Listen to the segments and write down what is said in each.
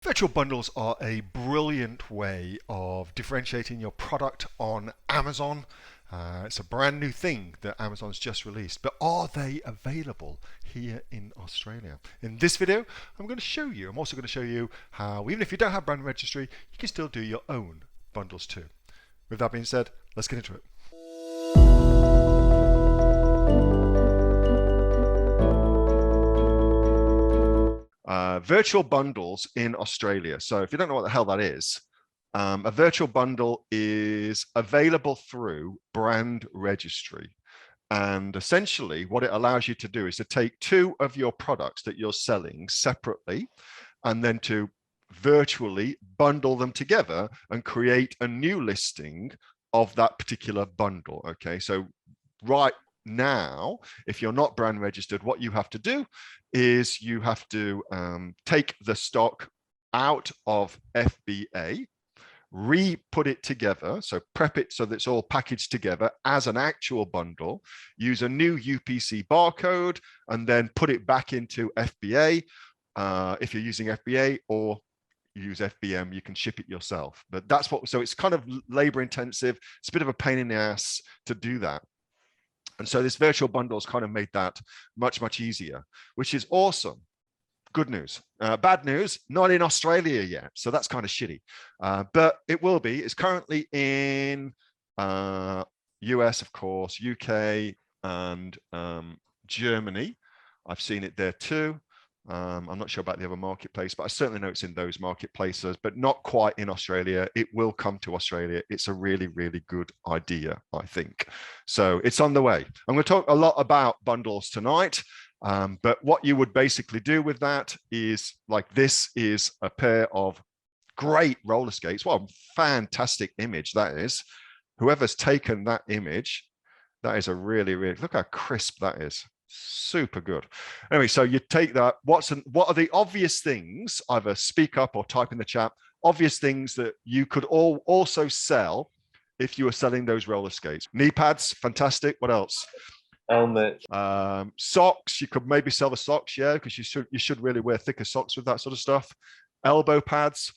Virtual bundles are a brilliant way of differentiating your product on Amazon. It's a brand new thing that Amazon's just released, but are they available here in Australia? In this video, I'm also going to show you how, even if you don't have brand registry, you can still do your own bundles too. With that being said, let's get into it. Virtual bundles in Australia. So if you don't know what the hell that is, a virtual bundle is available through brand registry. And essentially what it allows you to do is to take two of your products that you're selling separately and then to virtually bundle them together and create a new listing of that particular bundle. Okay, so right now, if you're not brand registered, what you have to do is you have to take the stock out of FBA, re-put it together, so prep it so that it's all packaged together as an actual bundle, use a new UPC barcode, and then put it back into FBA. If you're using FBA, or you use FBM, you can ship it yourself. But that's what, so it's kind of labor intensive. It's a bit of a pain in the ass to do that. And so this virtual bundles kind of made that much, much easier, which is awesome. Good news. Bad news, not in Australia yet. So that's kind of shitty. But it will be. It's currently in US, of course, UK, and Germany. I've seen it there too. I'm not sure about the other marketplace, but I certainly know it's in those marketplaces, but not quite in Australia. It will come to Australia. It's a really, really good idea, I think. So it's on the way. I'm going to talk a lot about bundles tonight, but what you would basically do with that is, like, this is a pair of great roller skates. What a fantastic image that is. Whoever's taken that image, that is a really, really, look how crisp that is. Super good. Anyway, so you take that. What are the obvious things? Either speak up or type in the chat. Obvious things that you could also sell if you were selling those roller skates. Knee pads, fantastic. What else? Helmet. Socks. You could maybe sell the socks, yeah, because you should really wear thicker socks with that sort of stuff. Elbow pads.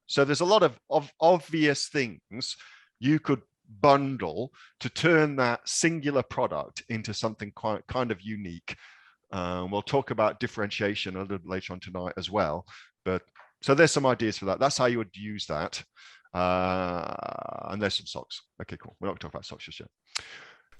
So there's a lot of obvious things you could bundle to turn that singular product into something quite kind of unique. We'll talk about differentiation a little bit later on tonight as well. But so there's some ideas for that. That's how you would use that. And there's some socks. Okay, cool. We're not going to talk about socks just yet.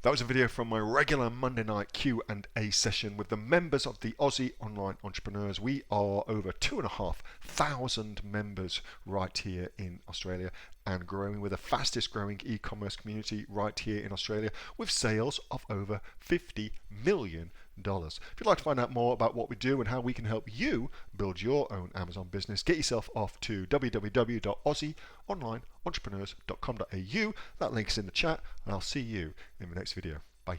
That was a video from my regular Monday night Q&A session with the members of the Aussie Online Entrepreneurs. We are over 2,500 members right here in Australia and growing. We're the fastest growing e-commerce community right here in Australia with sales of over $50 million. If you'd like to find out more about what we do and how we can help you build your own Amazon business, get yourself off to www.aussieonlineentrepreneurs.com.au. That link's in the chat, and I'll see you in the next video. Bye.